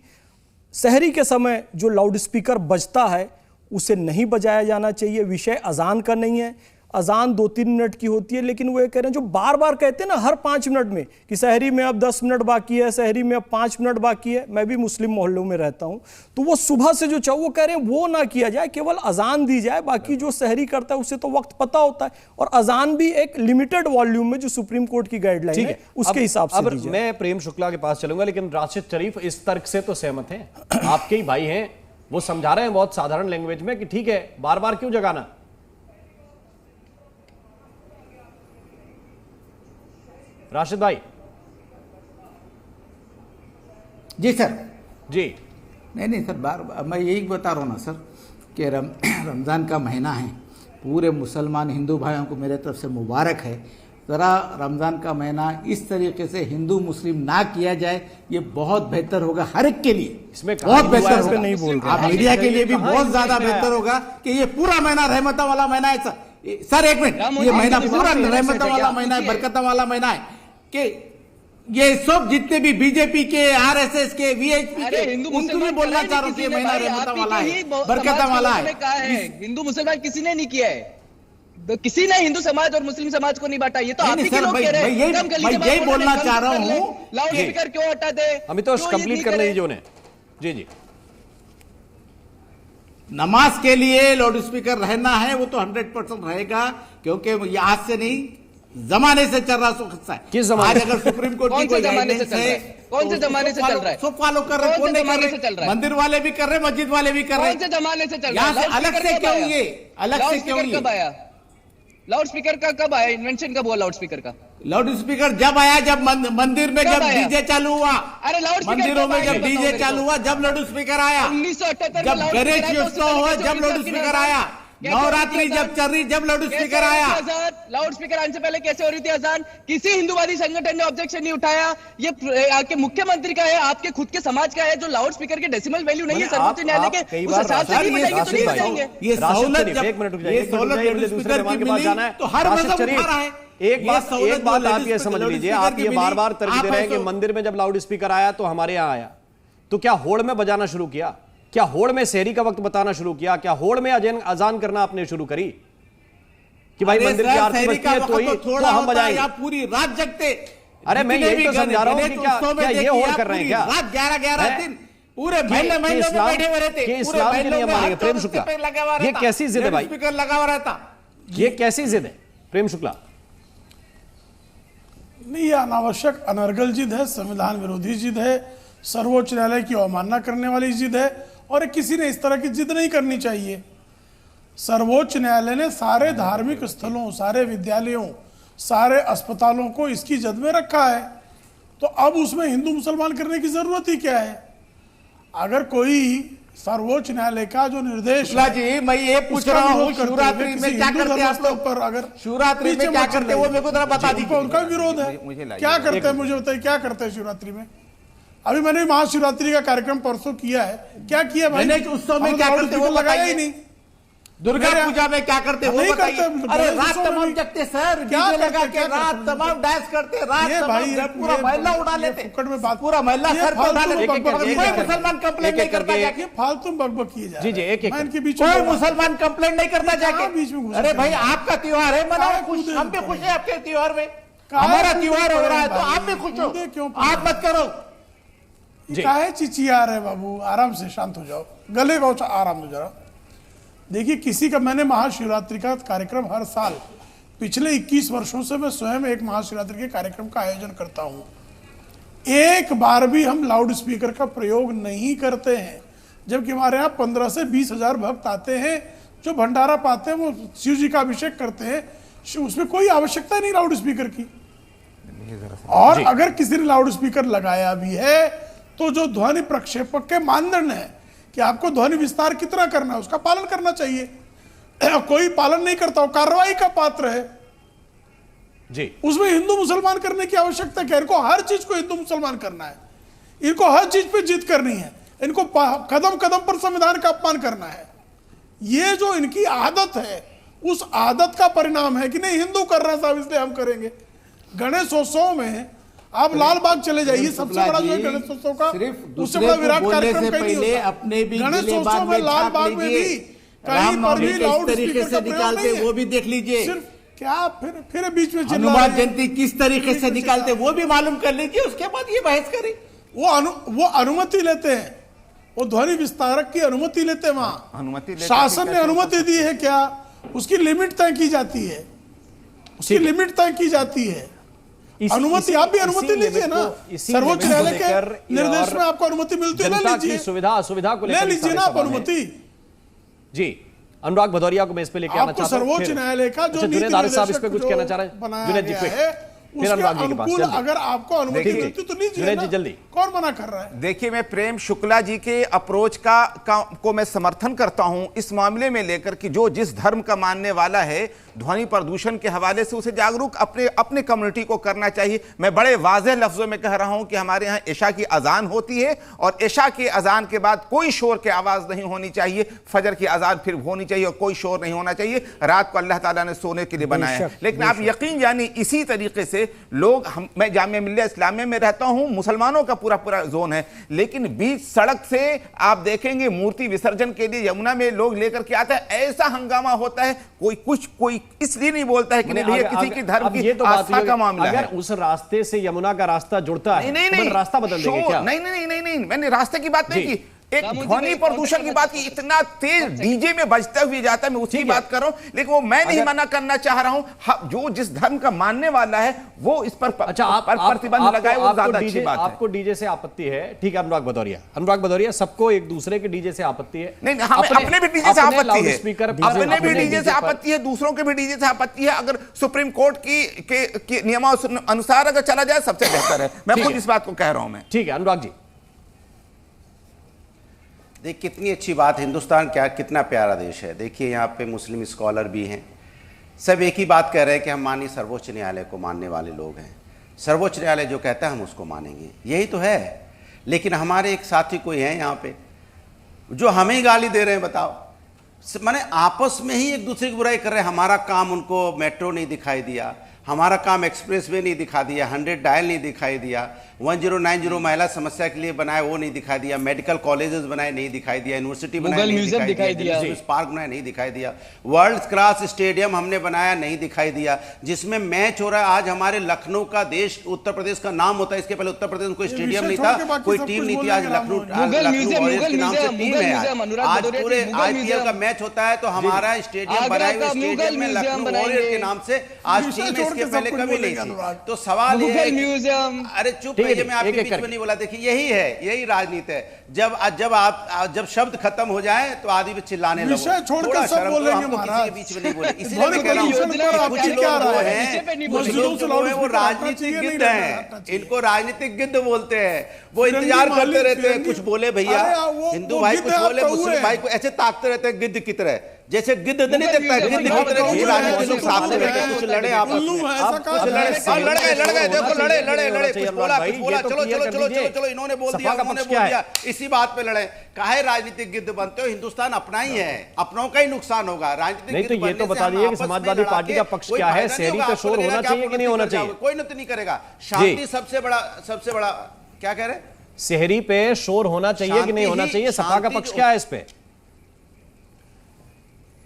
Speaker 13: सहरी के समय जो लाउड स्पीकर बजता है उसे नहीं बजाया जाना चाहिए। विषय अजान का नहीं है, अजान 2-3 मिनट की होती है। लेकिन वो ये कह रहे हैं, जो बार बार कहते हैं ना हर 5 मिनट में कि सहरी में अब 10 मिनट बाकी है, सहरी में अब 5 मिनट बाकी है। मैं भी मुस्लिम मोहल्लों में रहता हूं, तो वो सुबह से जो चाहो वो कह रहे हैं वो ना किया जाए, केवल अजान दी जाए। बाकी जो सहरी करता है उसे तो वक्त पता होता है, और अजान भी एक लिमिटेड वॉल्यूम में जो सुप्रीम कोर्ट की गाइडलाइन है उसके हिसाब से दी जाए।
Speaker 1: मैं प्रेम शुक्ला के पास चलूंगा, लेकिन राशिद शरीफ इस तर्क से तो सहमत हैं, आपके ही भाई हैं, वो समझा रहे हैं बहुत साधारण लैंग्वेज में कि ठीक है, बार बार क्यों जगाना। राशिद भाई।
Speaker 10: जी सर।
Speaker 1: जी
Speaker 10: नहीं सर, बार मैं यही बता रहा हूँ ना सर कि रमज़ान का महीना है, पूरे मुसलमान हिंदू भाइयों को मेरे तरफ से मुबारक है। ज़रा रमज़ान का महीना इस तरीके से हिंदू मुस्लिम ना किया जाए, ये बहुत बेहतर होगा हर एक के लिए।
Speaker 1: इसमें
Speaker 10: बहुत बेहतर होगा,
Speaker 13: नहीं बोल रहे
Speaker 10: आप मीडिया के लिए भी बहुत ज़्यादा बेहतर होगा कि ये पूरा महीना रहमतों वाला महीना है। सर एक मिनट, ये महीना पूरा रहमतों वाला महीना है, बरकतों वाला महीना है कि ये सब जितने भी बीजेपी के, आरएसएस के, वीएचपी के, उनको भी बोलना चाह रहा हूँ कि महीना रहमतों वाला है, बरकतों वाला है।
Speaker 11: हिंदू मुसलमान किसी ने नहीं किया है, किसी ने हिंदू समाज और मुस्लिम समाज को नहीं बांटा। ये तो आप ही के लोग कह रहे हैं।
Speaker 10: मैं यही बोलना चाह रहा हूँ,
Speaker 11: लाउड स्पीकर क्यों हटा दे,
Speaker 1: अमितोष कंप्लीट करने दीजिए उन्हें। जी जी।
Speaker 10: नमाज के लिए लाउड स्पीकर रहना है, वो तो 100% रहेगा, क्योंकि ये आज से नहीं जमाने से चल रहा है।
Speaker 1: किस जमाने?
Speaker 10: आज अगर सुप्रीम कोर्ट की कोई गाइडलाइंस है,
Speaker 11: कौन से जमाने से चल रहा है?
Speaker 10: सब फॉलो कर रहे, कौन नहीं कर रहे? मंदिर वाले भी कर रहे, मस्जिद वाले भी कर रहे।
Speaker 11: कौन से जमाने से चल रहा है?
Speaker 10: यहाँ से अलग से क्यों ये, अलग से क्यों ये?
Speaker 11: कब आया लाउड स्पीकर का? कब आया इन्वेंशन? कब हुआ लाउड स्पीकर का?
Speaker 10: लाउड स्पीकर जब आया, जब मंदिर में जब डीजे चालू हुआ।
Speaker 11: अरे लाउड
Speaker 10: मंदिरों में जब डीजे चालू हुआ, जब लाउड स्पीकर आया।
Speaker 11: 1978
Speaker 10: जब गणेश उत्सव हुआ, जब लाउड स्पीकर आया। नवरात्रि जब चल रही, जब लाउड स्पीकर आया।
Speaker 11: लाउड स्पीकर आने से पहले कैसे हो रही थी अजान? किसी हिंदूवादी संगठन ने ऑब्जेक्शन नहीं उठाया। ये आपके मुख्यमंत्री का है, आपके खुद के समाज का है, जो लाउड स्पीकर के डेसिमल वैल्यू नहीं है सर्वोच्च न्यायालय के उस हिसाब से नहीं बताएंगे तो नहीं बताएंगे।
Speaker 10: ये सहूलत जब ये सहूलत स्पीकर की मिली तो हर मजहब उठा रहा है।
Speaker 1: एक बात आप ये समझ लीजिए, आप ये बार बार तर्क दे रहे हैं कि मंदिर में जब लाउड स्पीकर आया तो हमारे यहाँ आया, तो क्या होड़ में बजाना शुरू किया? क्या होड़ में सहरी का वक्त बताना शुरू किया? क्या होड़ में अजान करना आपने शुरू करी कि भाई मंदिर की आरती बजती है तो हम बजाएंगे?
Speaker 10: पूरी रात जगते।
Speaker 1: अरे मैं यही तो समझा रहा हूं कि क्या ये होड़ कर रहे हैं? क्या
Speaker 10: रात 11 दिन पूरे महल्ले में बैठे हुए रहते,
Speaker 1: इस्लाम के नियम मानेंगे? प्रेम शुक्ला, ये कैसी जिद है भाई?
Speaker 10: स्पीकर लगा हुआ रहता,
Speaker 1: ये कैसी जिद है प्रेम शुक्ला?
Speaker 8: नहीं, ये अनावश्यक अनर्गल जिद है, संविधान विरोधी जिद है, सर्वोच्च न्यायालय की अवमानना करने वाली जिद है, और किसी ने इस तरह की जिद नहीं करनी चाहिए। सर्वोच्च न्यायालय ने सारे धार्मिक स्थलों, सारे विद्यालयों, सारे अस्पतालों को इसकी जद में रखा है, तो अब उसमें हिंदू मुसलमान करने की जरूरत ही क्या है? अगर कोई सर्वोच्च न्यायालय का जो निर्देश
Speaker 10: शुक्ला जी, मैं ये पूछ रहा हूँ शिवरात्रि में क्या करते हैं आप लोग?
Speaker 8: पर अगर
Speaker 10: शिवरात्रि में क्या करते हैं वो मेरे को जरा बता दीजिए।
Speaker 8: उनका विरोध है, क्या करते हैं मुझे बताइए, क्या करते हैं शिवरात्रि में? अभी मैंने महाशिवरात्रि का कार्यक्रम परसों किया है, क्या किया भाई?
Speaker 10: गणेश उत्सव में क्या करते हैं वो
Speaker 8: लगाया ही नहीं।
Speaker 10: दुर्गा पूजा में क्या करते हैं वो बताइए। अरे रात तमाम जगते सर, डीजे लगा के रात तमाम डांस करते, रात तमाम पूरा महल्ला उड़ा लेते, पूरा महल्ला सर पे उड़ा लेते। कोई मुसलमान कंप्लेंट नहीं करता जाके,
Speaker 8: फालतू बकबक किए जाए।
Speaker 1: जी जी, एक
Speaker 8: इनके बीच
Speaker 10: कोई मुसलमान कंप्लेंट नहीं करता जाके
Speaker 8: बीच में।
Speaker 10: अरे भाई आपका त्योहार है, मनाओ खुश, हम भी खुश है आपके त्योहार में। हमारा त्योहार हो रहा है तो आप भी खुश हो, आप मत करो।
Speaker 8: काहे चिचिया रहे बाबू, आराम से शांत हो जाओ, गले को आराम हो जरा। देखिए किसी का, मैंने महाशिवरात्रि का कार्यक्रम हर साल पिछले 21 वर्षों से मैं स्वयं एक महाशिवरात्रि के कार्यक्रम का आयोजन करता हूं। एक बार भी हम लाउड स्पीकर का प्रयोग नहीं करते हैं, जबकि हमारे यहाँ 15 से 20 हजार भक्त आते हैं जो भंडारा पाते हैं, वो शिव जी का अभिषेक करते हैं, उसमें कोई आवश्यकता नहीं लाउड स्पीकर की। और अगर किसी ने लाउड स्पीकर लगाया भी है तो जो ध्वनि प्रक्षेपक के मानदंड है कि आपको ध्वनि विस्तार कितना करना है उसका पालन करना चाहिए। कोई पालन नहीं करता, वो कार्रवाई का पात्र है
Speaker 1: जी।
Speaker 8: उसमें हिंदू मुसलमान करने की आवश्यकता क्या? इनको हर चीज को हिंदू मुसलमान करना है, इनको हर चीज पे जीत करनी है, इनको कदम कदम पर संविधान का अपमान करना है। ये जो इनकी आदत है, उस आदत का परिणाम है कि नहीं हिंदू कर रहा है साहब इसलिए हम करेंगे। गणेशोत्सव में आप लाल बाग चले जाइए, सबसे बड़ा जो गणेशोत्सव का, उससे बड़ा विराट कार्यक्रम कहीं नहीं होता।
Speaker 10: अपने भी
Speaker 8: गणेशोत्सव में लाल बाग में भी कहीं पर भी लाउड
Speaker 10: तरीके से निकालते वो भी देख लीजिए।
Speaker 8: सिर्फ क्या फिर बीच में
Speaker 10: हनुमान जयंती किस तरीके से निकालते वो भी मालूम कर लीजिए, उसके बाद ये बहस करें।
Speaker 8: वो अनुमति लेते हैं, वो ध्वनि विस्तारक की अनुमति लेते हैं, वहां शासन ने अनुमति दी है क्या? उसकी लिमिट तय की जाती है, उसकी लिमिट तय की जाती है। अनुमति आप भी अनुमति लीजिए ना, सर्वोच्च न्यायालय के निर्देश में आपको अनुमति मिलती है, ले लीजिए।
Speaker 1: सुविधा को
Speaker 8: ले लीजिए ना आप अनुमति।
Speaker 1: जी, अनुराग भदौरिया को मैं इस पे लेके आना चाहता हूं।
Speaker 8: सर्वोच्च न्यायालय का जो
Speaker 1: जुनैद आरिफ साहब इस पे कुछ कहना चाह रहे हैं? जुनैद जी फिर अनुराग जी के पास जल्दी।
Speaker 8: अगर आपको अनुमति मिलती तो लीजिए ना,
Speaker 1: जल्दी।
Speaker 8: कौन मना कर रहा है?
Speaker 12: देखिए, मैं प्रेम शुक्ला जी के अप्रोच को मैं समर्थन करता हूं इस मामले में लेकर कि जो जिस धर्म का मानने वाला है ध्वनि प्रदूषण के हवाले से उसे जागरूक अपने कम्युनिटी को करना चाहिए। मैं बड़े वाज़ेह लफ्जों में कह रहा हूं कि हमारे यहाँ इशा की अजान होती है और इशा की अजान के बाद कोई शोर की आवाज नहीं होनी चाहिए, फजर की अजान फिर होनी चाहिए और कोई शोर नहीं होना चाहिए। रात को अल्लाह ताला ने सोने के लिए बनाया है। लेकिन आप यकीन जानिए इसी तरीके से लोग, मैं जामिया मिल्लिया इस्लामिया में रहता हूं, मुसलमानों का पूरा जोन है, लेकिन बीच सड़क से आप देखेंगे मूर्ति विसर्जन के लिए यमुना में लोग लेकर के आते हैं, ऐसा हंगामा होता है। कोई इसलिए नहीं बोलता है कि नहीं भैया किसी की धर्म की आस्था का मामला है।
Speaker 1: अगर उस रास्ते से यमुना का रास्ता जुड़ता है
Speaker 12: नहीं,
Speaker 1: तो रास्ता बदल देंगे क्या?
Speaker 12: नहीं, मैंने रास्ते की बात नहीं की, एक ध्वनि प्रदूषण की बात की। इतना तेज डीजे में बजता हुए जाता है, मैं उसकी बात कर रहा हूं, लेकिन वो मैं नहीं मना करना चाह रहा हूं। जो जिस धर्म का मानने वाला है वो इस पर प्रतिबंध लगाए, वो ज्यादा अच्छी बात है।
Speaker 1: आपको डीजे से आपत्ति है, ठीक है अनुराग भदौरिया, सबको एक दूसरे के डीजे से आपत्ति है।
Speaker 12: नहीं, हमें अपने भी डीजे से आपत्ति है, अपने भी डीजे से आपत्ति है, दूसरों के भी डीजे से आपत्ति है। अगर सुप्रीम कोर्ट के नियमानुसार अगर चला जाए सबसे बेहतर है। मैं खुद इस बात को कह रहा हूं। मैं
Speaker 1: ठीक है अनुराग जी।
Speaker 9: देख कितनी अच्छी बात, हिंदुस्तान कितना प्यारा देश है। देखिए यहाँ पे मुस्लिम स्कॉलर भी हैं, सब एक ही बात कह रहे हैं कि हम मानिए सर्वोच्च न्यायालय को मानने वाले लोग हैं। सर्वोच्च न्यायालय जो कहता है हम उसको मानेंगे, यही तो है। लेकिन हमारे एक साथी कोई हैं यहाँ पे जो हमें ही गाली दे रहे हैं। बताओ, माने आपस में ही एक दूसरे की बुराई कर रहे हैं। हमारा काम उनको मेट्रो नहीं दिखाई दिया, हमारा काम एक्सप्रेस वे नहीं दिखा दिया, 100 डायल नहीं दिखाई दिया, 1090 महिला समस्या के लिए बनाए वो नहीं दिखाई दिया, मेडिकल कॉलेजेस बनाए नहीं दिखाई दिया, यूनिवर्सिटी बनाए नहीं दिखाई दिया, पार्क बनाए नहीं दिखाई दिया, वर्ल्ड क्लास स्टेडियम हमने बनाया नहीं दिखाई दिया, जिसमें मैच हो रहा है। आज हमारे लखनऊ का देश उत्तर प्रदेश का नाम होता है, इसके पहले उत्तर प्रदेश में कोई स्टेडियम नहीं था, कोई टीम नहीं थी। आज लखनऊ के नाम से टीम है। आज पूरे IPL का मैच होता है तो हमारा स्टेडियम बनाए हुए स्टेडियम में लखनऊ वॉरियर्स के नाम से आज टीम इसके
Speaker 8: सब
Speaker 9: पहले
Speaker 8: कुछ
Speaker 9: कभी नहीं
Speaker 8: बोलेंगे
Speaker 9: थी।
Speaker 8: अनुराग।
Speaker 9: तो सवाल ये है
Speaker 11: मुगल म्यूजियम।
Speaker 9: अरे चुप
Speaker 1: ठीक है,
Speaker 9: रहिए, मैं आपके
Speaker 1: एक-एक
Speaker 9: बीच में
Speaker 1: करके।
Speaker 9: नहीं बोला। देखिए यही राजनीति है। जब शब्द खत्म हो जाए तो आदमी पे चिल्लाने लगो।
Speaker 8: विषय छोड़ के
Speaker 9: थोड़ा
Speaker 8: सब
Speaker 9: शर्म करो,
Speaker 8: बोलेंगे
Speaker 9: हम तो किसी
Speaker 8: महाराज।
Speaker 9: के बीच में नहीं बोले। इसीलिए
Speaker 8: ध्वनि
Speaker 9: मैं कह रहा हूं,
Speaker 8: प्रदूषण पर आपका
Speaker 9: कुछ लोग
Speaker 8: क्या
Speaker 9: वो
Speaker 8: राय है?
Speaker 9: हैं, कुछ
Speaker 8: मस्जिदों
Speaker 9: लोग
Speaker 8: से
Speaker 9: जो है वो
Speaker 8: लाउडस्पीकर हटना
Speaker 9: राजनीतिक
Speaker 8: चाहिए,
Speaker 9: गिद्ध
Speaker 8: नहीं
Speaker 9: हैं,
Speaker 8: हटना चाहिए।
Speaker 9: इनको राजनीतिक गिद्ध बोलते हैं। वो
Speaker 8: फिरंगी
Speaker 9: इंतजार करते
Speaker 8: मालिक,
Speaker 9: रहते हैं
Speaker 8: फिरंगी-
Speaker 9: कुछ बोले भैया।
Speaker 8: अरे वो
Speaker 9: हिंदू भाई
Speaker 8: गिद्ध
Speaker 9: कुछ
Speaker 8: आप
Speaker 9: बोले,
Speaker 8: कौए
Speaker 9: मुस्लिम
Speaker 8: हैं।
Speaker 9: भाई को ऐसे ताकते रहते हैं गिद्ध की तरह, जैसे गिद्ध नहीं देखता है, गिद्ध की तरह
Speaker 8: कौए
Speaker 9: राजनीति
Speaker 8: हैं,
Speaker 9: लोग साथ में बैठे कुछ लड़े आपस
Speaker 8: उल्लू
Speaker 9: में।
Speaker 8: हैं, ऐसा
Speaker 9: कुछ
Speaker 8: कहा
Speaker 9: लड़े
Speaker 8: जाता है।
Speaker 9: लड़ गए देखो, लड़े
Speaker 1: चाहिए
Speaker 9: कुछ
Speaker 1: अनुराग
Speaker 9: बोला
Speaker 1: भाई,
Speaker 9: कुछ बोला,
Speaker 1: ये तो
Speaker 9: चलो
Speaker 1: क्लियर
Speaker 9: चलो
Speaker 1: कर
Speaker 9: चलो
Speaker 1: दीजिए।
Speaker 9: चलो चलो, इन्होंने बोल
Speaker 1: सपा
Speaker 9: दिया
Speaker 1: का
Speaker 9: उन्होंने
Speaker 1: पक्ष
Speaker 9: बोल
Speaker 1: क्या
Speaker 9: दिया,
Speaker 1: है?
Speaker 9: इसी बात पे लड़े। काहे राजनीतिक गिद्ध बनते हो? हिंदुस्तान अपना ही है, अपनों का ही नुकसान होगा। राजनीतिक
Speaker 1: नहीं तो
Speaker 9: गिद्ध
Speaker 1: ये तो
Speaker 9: बनने से
Speaker 1: बता
Speaker 9: हम
Speaker 1: दीजिए कि
Speaker 9: आपस में
Speaker 1: समाजवादी
Speaker 9: लड़ा
Speaker 1: पार्टी
Speaker 9: के
Speaker 1: का पक्ष
Speaker 9: कोई
Speaker 1: क्या है?
Speaker 9: फायदा नहीं
Speaker 1: शहरी
Speaker 9: होगा।
Speaker 1: पे
Speaker 9: आपको
Speaker 1: शोर
Speaker 9: लगेगा
Speaker 1: होना
Speaker 9: कि
Speaker 1: चाहिए
Speaker 9: आप
Speaker 1: कि नहीं होना
Speaker 9: उन्नति कर
Speaker 1: चाहिए?
Speaker 9: जाओगे, कोई उन्नति नहीं करेगा। शांति सबसे बड़ा क्या कह रहे हैं?
Speaker 1: शहरी पे शोर होना चाहिए कि नहीं होना चाहिए? सपा का पक्ष क्या है इस पे?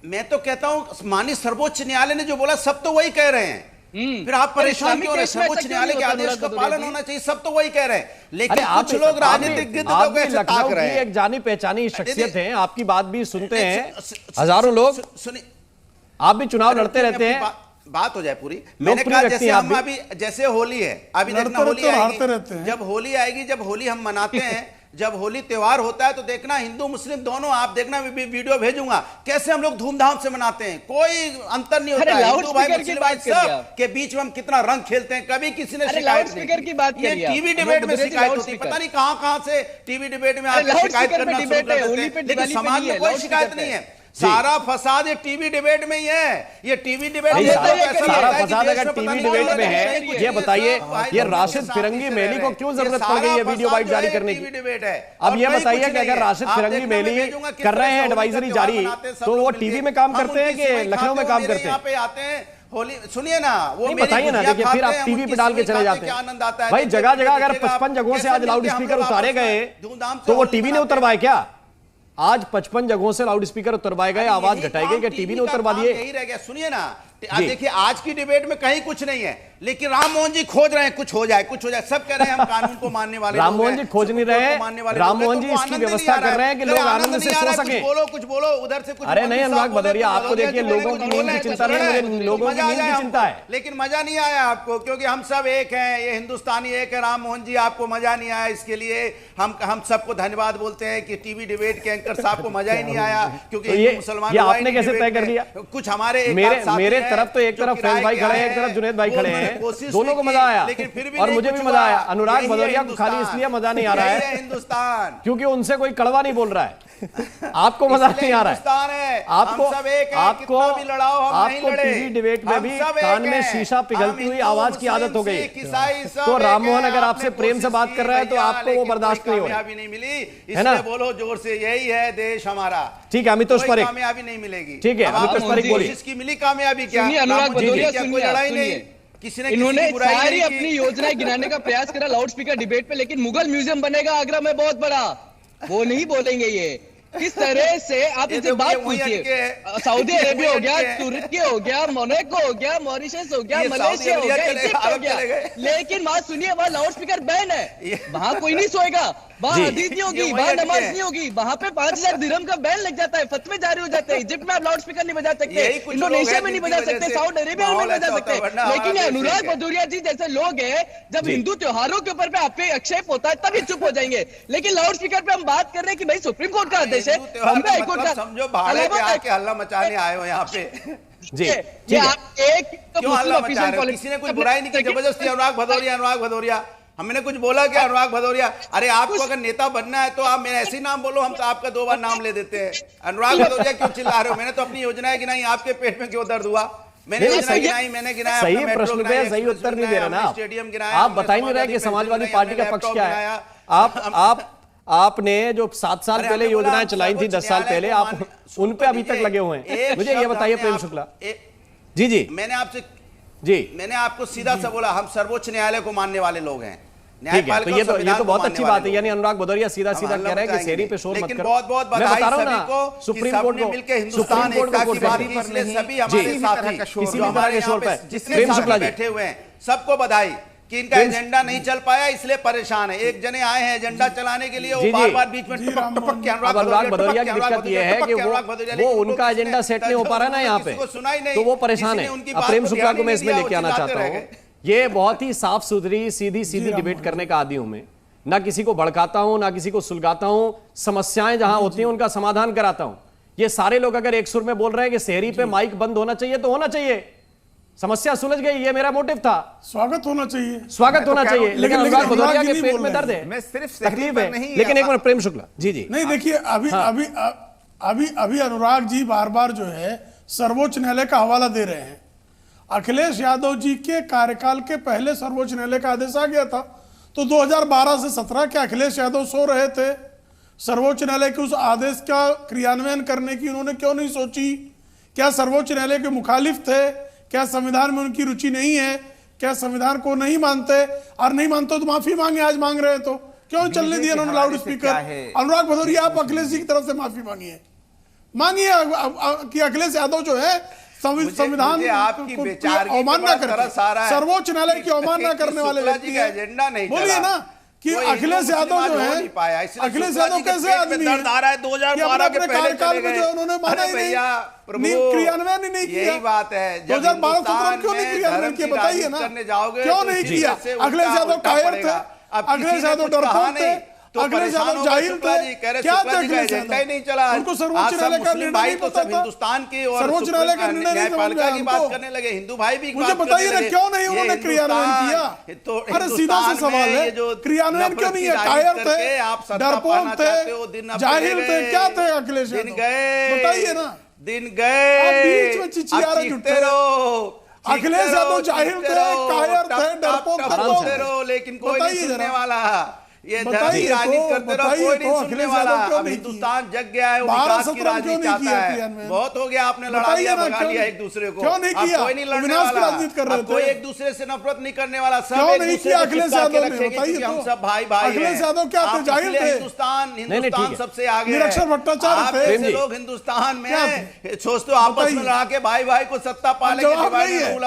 Speaker 9: मैं तो कहता हूं माननीय सर्वोच्च न्यायालय ने जो बोला सब तो वही कह रहे हैं। फिर आप परेशान क्यों हो रहे हैं? सर्वोच्च न्यायालय के आदेश का पालन होना चाहिए, सब तो वही कह रहे हैं। लेकिन कुछ लोग राजनीतिक गिद्ध को कैसे ताक रहे हैं?
Speaker 1: एक जानी पहचानी शख्सियत हैं, आपकी बात भी सुनते हैं हजारों लोग।
Speaker 9: सुनिए,
Speaker 1: आप भी चुनाव लड़ते रहते हैं,
Speaker 9: बात हो जाए पूरी। मैंने कहा जैसे हम अभी जैसे होली है, अभी देखना होली आएगी, जब होली आएगी, जब होली हम मनाते हैं, जब होली त्योहार होता है तो देखना हिंदू मुस्लिम दोनों, आप देखना वीडियो भेजूंगा कैसे हम लोग धूमधाम से मनाते हैं, कोई अंतर नहीं होता है। हिंदू भाई मुस्लिम भाई सब के बीच में हम कितना रंग खेलते हैं, कभी किसी ने शिकायत नहीं की।
Speaker 11: की बात
Speaker 9: ये टीवी डिबेट में शिकायत होती है, पता नहीं कहां से टीवी डिबेट में आप शिकायत करना शुरू कर देते हैं, लेकिन समाज में कोई शिकायत नहीं है। सारा फसाद ये टीवी डिबेट में ही है। ये टीवी डिबेट
Speaker 1: सारा फसाद अगर टीवी डिबेट में है, ये बताइए ये राशिद फिरंगी मेली को क्यों जरूरत पड़ गई है वीडियो बाइट जारी करने की? अब ये बताइए कि अगर राशिद फिरंगी मेली कर रहे हैं एडवाइजरी जारी, तो वो टीवी में काम करते हैं कि लखनऊ में काम करते हैं?
Speaker 9: आते हैं होली, सुनिए ना, वो
Speaker 1: बताइए ना। देखिए फिर आप टीवी पे डाल के चले जाते हैं। भाई जगह जगह अगर 55 जगहों से आज लाउड स्पीकर उतारे गए तो वो टीवी ने उतरवाए क्या? आज 55 जगहों से लाउड स्पीकर उतरवाए गए, आवाज घटाई गई, क्या टीवी ने उतरवा दिए?
Speaker 9: यही रह गया। सुनिए ना, देखिए आज की डिबेट में कहीं कुछ नहीं है, लेकिन राम मोहन जी खोज रहे हैं कुछ हो जाए, कुछ हो जाए। सब कह रहे हैं हम कानून को मानने वाले।
Speaker 1: राम मोहन जी खोज नहीं रहे, राम मोहन जी इसकी व्यवस्था कर रहे हैं कि लोग आनंद से सो सके।
Speaker 9: कुछ बोलो उधर से कुछ।
Speaker 1: अरे नहीं अनुराग भदौरिया, आपको देखिए लोगों की नींद की चिंता नहीं है, मुझे लोगों की नींद की चिंता है।
Speaker 9: लेकिन मजा नहीं आया आपको, क्योंकि हम सब एक हैं, ये हिंदुस्तानी एक है। राम मोहन जी आपको मजा नहीं आया, इसके लिए हम सबको धन्यवाद बोलते हैं कि टीवी डिबेट के एंकर साहब को मजा ही नहीं आया, क्योंकि मुसलमान
Speaker 1: आपने कैसे तय कर दिया?
Speaker 9: कुछ हमारे
Speaker 1: मेरे तरफ तो एक तरफ फैज भाई खड़े हैं, एक तरफ जुनेद भाई खड़े हैं, दोनों को मजा आया और मुझे भी मजा आया। अनुराग भदौरिया को खाली इसलिए मजा नहीं आ रहा है
Speaker 9: हिंदुस्तान,
Speaker 1: क्योंकि उनसे कोई कड़वा नहीं बोल रहा है। आपको मजा नहीं आ रहा है। आपको टीवी डिबेट में भी कान में शीशा पिघलती हुई आवाज की आदत हो गई। तो राममोहन अगर आपसे प्रेम से बात कर रहा है तो आपको वो बर्दाश्त नहीं हो रही,
Speaker 9: कामयाबी नहीं मिली, इसलिए बोलो जोर से, यही है देश हमारा।
Speaker 1: ठीक है, अमितोष परेख,
Speaker 9: कामयाबी नहीं मिलेगी।
Speaker 1: ठीक है अमितोष परेख बोलिए।
Speaker 9: जिसकी मिली कामयाबी क्या?
Speaker 11: अनुराग भदौरिया
Speaker 9: कोई लड़ाई नहीं, किसी ने
Speaker 11: इन्होंने सारी अपनी योजनाएं गिनाने का प्रयास करा लाउड स्पीकर डिबेट पे, लेकिन मुगल म्यूजियम बनेगा आगरा में बहुत बड़ा, वो नहीं बोलेंगे। ये किस तरह से आप इनसे बात पूछिए, सऊदी अरेबिया हो गया, तुर्की हो गया, मोनाको हो गया, मॉरिशस हो गया, मलेशिया हो गया, इजिप्ट हो गया, लेकिन वहां सुनिए वहां लाउड स्पीकर बैन है, वहां कोई नहीं सोएगा, वहां हदीस नहीं होगी, वहां नमाज नहीं होगी, वहां पे 5000 दिरहम का बैन लग जाता है, फतवे जारी हो जाते हैं। इजिप्ट में आप लाउड स्पीकर नहीं बजा सकते, इंडोनेशिया में नहीं बजा सकते, सऊदी अरेबिया में नहीं बजा सकते, लेकिन अनुराग भदौरिया जी जैसे लोग हैं, जब हिंदू त्योहारों के ऊपर पे आपके आक्षेप होता है तभी चुप हो जाएंगे, लेकिन लाउड स्पीकर पे हम बात कर रहे हैं कि भाई सुप्रीम कोर्ट का आदेश है, बॉम्बे हाईकोर्ट का,
Speaker 9: समझो भाड़े पे आके हल्ला मचाने आए हो यहाँ पे।
Speaker 1: जी
Speaker 9: क्यों हल्ला मचा रहे हो? किसी ने कुछ बुराई नहीं की, जबरदस्ती अनुराग भदौरिया हमने कुछ बोला क्या? अनुराग भदौरिया, अरे आपको अगर नेता बनना है तो आप मेरा ऐसे ही नाम बोलो, हम तो आपका 2 बार नाम ले देते हैं। अनुराग भदौरिया क्यों चिल्ला रहे हो? मैंने तो अपनी योजनाएं गिनाई, आपके पेट में क्यों दर्द हुआ? मैंने योजना गिनाई, मैंने गिनाया।
Speaker 1: सही प्रश्न पे सही उत्तर नहीं दे रहे ना आप बता ही नहीं रहे कि समाजवादी पार्टी का पक्ष क्या है। आपने जो 7 साल पहले योजनाएं चलाई थी, 10 साल पहले, आप उन पे अभी तक लगे हुए हैं। मुझे ये बताइए प्रेम शुक्ला जी,
Speaker 9: मैंने आपसे मैंने आपको सीधा सा बोला, हम सर्वोच्च न्यायालय को मानने वाले लोग हैं।
Speaker 1: ठीक है, तो ये तो बहुत अच्छी बात है। यानी अनुराग भदौरिया सीधा कह रहे हैं कि शहरी पे शोर मत करो।
Speaker 9: बहुत
Speaker 1: मैं बता रहा हूं ना, सुप्रीम कोर्ट को
Speaker 9: हिंदुस्तान एकता की बात की, इसलिए सभी हमारे साथी
Speaker 1: किसी भी तरह के शोर पे
Speaker 9: जितने बैठे हुए हैं सबको बधाई। कि इनका एजेंडा नहीं चल पाया इसलिए परेशान है। एक जने आए हैं एजेंडा चलाने के लिए, वो बार-बार बीच में टपक के
Speaker 1: अनुराग भदौरिया की दिक्कत ये है कि वो उनका एजेंडा सेट नहीं हो पा रहा ना यहाँ पे, तो वो परेशान है। अब प्रेम शुक्ला को मैं इसमें लेके आना चाहता हूँ। ये बहुत ही साफ सुथरी सीधी डिबेट करने का आदी हूं मैं, ना किसी को भड़काता हूं ना किसी को सुलगाता हूं, समस्याएं जहां होती हैं उनका समाधान कराता हूं। ये सारे लोग अगर एक सुर में बोल रहे हैं कि शहरी पे माइक बंद होना चाहिए तो होना चाहिए, समस्या सुलझ गई, ये मेरा मोटिव था।
Speaker 8: स्वागत होना चाहिए,
Speaker 1: स्वागत होना चाहिए, लेकिन अनुराग भदौरिया के पेट में दर्द है,
Speaker 12: मैं सिर्फ
Speaker 1: तकलीफ है। लेकिन एक मिनट प्रेम शुक्ला जी
Speaker 8: नहीं, देखिए अभी अनुराग जी बार बार जो है सर्वोच्च न्यायालय का हवाला दे रहे हैं। अखिलेश यादव जी के कार्यकाल के पहले सर्वोच्च न्यायालय का आदेश आ गया था, तो 2012 से 17 के अखिलेश यादव सो रहे थे? सर्वोच्च न्यायालय के उस आदेश का क्रियान्वयन करने की उन्होंने क्यों नहीं सोची? क्या सर्वोच्च न्यायालय के मुखालिफ थे? क्या संविधान में उनकी रुचि नहीं है? क्या संविधान को नहीं मानते? और नहीं मानते तो माफी मांगे, आज मांग रहे तो क्यों चलने दिया उन्होंने लाउड स्पीकर? अनुराग भदौरिया, आप अखिलेश जी की तरफ से माफी मांगिए कि अखिलेश यादव जो है संविधान की अवमानना करके, सर्वोच्च न्यायालय की अवमानना करने वाले व्यक्ति हैं। बोलिए ना कि अखिलेश यादव जो है, अखिलेश यादव कैसे आदमी है?
Speaker 9: 2012 के पहले
Speaker 8: कार्यकाल में जो उन्होंने माना ही नहीं, क्रियान्वयन ही नहीं किया।
Speaker 9: यही बात है,
Speaker 8: 2012 क्यों नहीं क्रियान्वयन किया बताइए ना, क्यों नहीं किया? अखिलेश यादव कायर थे, अखिलेश यादव डरपोक थे, अखिलेश यादव जाहिल थे, क्या थे अखिलेश यादव?
Speaker 9: नहीं चला,
Speaker 8: उनको सर्वोच्च न्यायालय का निर्णय नहीं पता था,
Speaker 9: हिंदुस्तान की और
Speaker 8: सर्वोच्च न्यायालय का निर्णय नहीं समझ
Speaker 9: की बात करने लगे, हिंदू भाई भी
Speaker 8: मुझे बताइए ना क्यों नहीं उन्होंने क्रियान्वयन किया? अरे सीधा सा सवाल है, क्रियान्वयन क्यों नहीं है? कायर थे, डरपोक थे, जाहिल थे, क्या थे अखिलेश यादव? बताइए ना।
Speaker 9: दिन गए,
Speaker 8: बीच में चिचियारे जुटे रहो। अखिलेश यादव जाहिल थे, कायर थे, डरपोक थे,
Speaker 9: लेकिन कोई नहीं सुनने वाला। ये धर्म की राजनीति करते रहो, कोई नहीं सुनने वाला। अब हिंदुस्तान जग गया है, विकास की राजनीति चाहता है। बहुत हो गया, आपने लड़ा लिया, भगा लिया एक दूसरे को,
Speaker 8: क्यों नहीं किया?
Speaker 9: कोई नहीं लड़ने वाला, कोई एक दूसरे से नफरत नहीं करने वाला, सब एक दूसरे को चिपका के रखेंगे कि हम सब भाई भाई हैं।
Speaker 8: अखिलेश यादव क्या थे? जाहिल थे।
Speaker 9: हिंदुस्तान सबसे आगे है।
Speaker 8: निरक्षर भट्टाचार्य थे।
Speaker 9: लोग हिंदुस्तान में सोचते हो आपस में लड़ा के भाई भाई को सत्ता पालेंगे,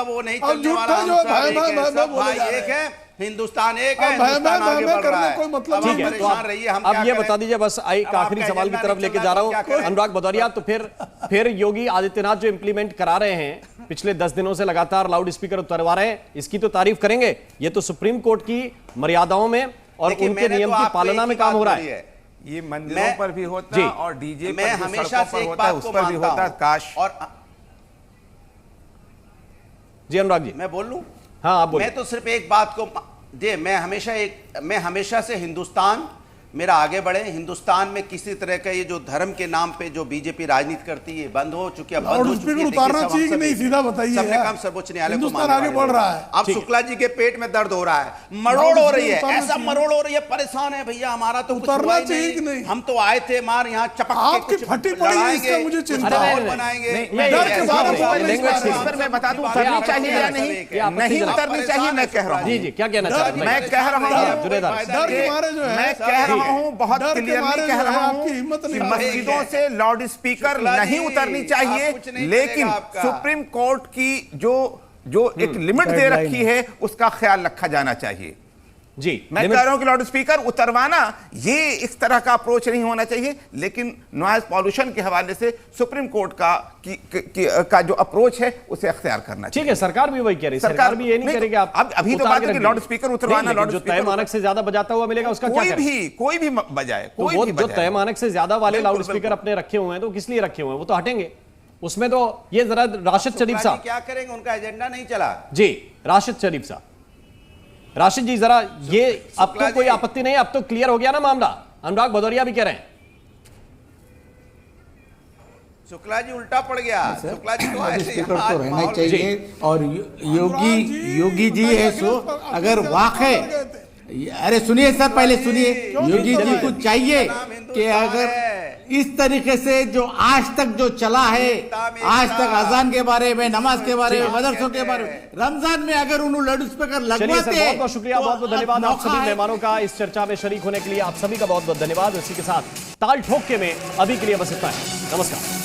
Speaker 9: वो नहीं चलने वाला। भाई एक है, हिंदुस्तान एक है, हिंदुस्तान आगे बढ़ रहा है।
Speaker 8: कोई मतलब
Speaker 1: ठीक है, तो अब ये बता दीजिए, बस एक आखिरी सवाल की तरफ लेके जा रहा हूं अनुराग भदौरिया। तो फिर योगी आदित्यनाथ जो इंप्लीमेंट करा रहे हैं, पिछले 10 दिनों से लगातार लाउड स्पीकर उतरवा रहे हैं, इसकी तो तारीफ करेंगे। ये तो सुप्रीम कोर्ट की मर्यादाओं में और उनके नियम की पालना में काम हो रहा है।
Speaker 12: ये मंदिरों पर भी होता है और डीजे पर हमेशा से एक बात उस पर भी होता है। काश
Speaker 9: और
Speaker 1: जी अनुराग जी,
Speaker 9: मैं बोल लूं?
Speaker 1: हाँ आप बोलिए।
Speaker 9: मैं तो सिर्फ एक बात को मैं हमेशा से हिंदुस्तान मेरा आगे बढ़े। हिंदुस्तान में किसी तरह का ये जो धर्म के नाम पे जो बीजेपी राजनीति करती है बंद हो चुकी है, बंद हो चुकी है।
Speaker 8: उतारना चाहिए कि नहीं, सीधा बताइए।
Speaker 9: सबने काम सर्वोच्च न्यायालय को
Speaker 8: हिंदुस्तान आगे बढ़ रहा है।
Speaker 9: अब शुक्ला जी के पेट में दर्द हो रहा है, मरोड़ हो रही है, ऐसा मरोड़ हो रही है, परेशान है भैया। हमारा तो
Speaker 8: उतारना चाहिए कि नहीं?
Speaker 9: हम तो आए थे मार यहाँ चपक
Speaker 8: आपकी फटी पड़ी है, इसका मुझे चिंता है।
Speaker 9: बनाएंगे
Speaker 12: मैं बता दूं, उतरनी चाहिए या नहीं? नहीं उतरनी चाहिए, मैं कह रहा हूँ।
Speaker 1: जी जी, क्या कहना चाहते हैं?
Speaker 12: मैं कह रहा हूँ, बहुत क्लियरली कह रहा हूं कि मस्जिदों से लाउड स्पीकर नहीं उतरनी चाहिए, लेकिन सुप्रीम कोर्ट की जो एक लिमिट दे रखी है उसका ख्याल रखा जाना चाहिए।
Speaker 1: जी,
Speaker 12: मैं कह रहा हूं कि लाउड स्पीकर उतरवाना ये इस तरह का अप्रोच नहीं होना चाहिए, लेकिन नॉइज पॉल्यूशन के हवाले से सुप्रीम कोर्ट का जो अप्रोच है उसे अख्तियार करना चाहिए।
Speaker 1: ठीक है, सरकार भी वही कह रही है, सरकार भी ये नहीं करेगी। आप
Speaker 12: अभी तो बात है कि लाउड स्पीकर उतरवाना,
Speaker 1: जो तय मानक से ज्यादा बजाता हुआ मिलेगा उसका क्या करें?
Speaker 12: कोई भी बजाए,
Speaker 1: जो तय मानक से ज्यादा वाले लाउड स्पीकर अपने रखे हुए हैं तो किस लिए रखे हुए हैं? वो तो हटेंगे उसमें। तो ये जरा राशिद शरीफ साहब
Speaker 9: क्या करेंगे, उनका एजेंडा नहीं चला।
Speaker 1: जी राशिद शरीफ साहब, राशिद जी जरा ये अब तो कोई आपत्ति नहीं, अब तो क्लियर हो गया ना मामला? अनुराग भदौरिया भी कह रहे हैं।
Speaker 9: शुक्ला जी उल्टा पड़ गया, शुक्ला जी तो ऐसे
Speaker 10: तो रहना चाहिए। और योगी जी है सो अगर वाकई, अरे सुनिए सर, पहले सुनिए, योगी जी को चाहिए कि अगर इस तरीके से जो आज तक जो चला है, आज तक अजान के बारे में, नमाज के बारे में, मदरसों के बारे में, रमजान में अगर उन्होंने लाउड स्पीकर लगवाते हैं।
Speaker 1: बहुत बहुत शुक्रिया, बहुत बहुत धन्यवाद आप सभी मेहमानों का इस चर्चा में शरीक होने के लिए। आप सभी का बहुत बहुत धन्यवाद। इसी के साथ ताल ठोक के में अभी के लिए बस इतना है। नमस्कार।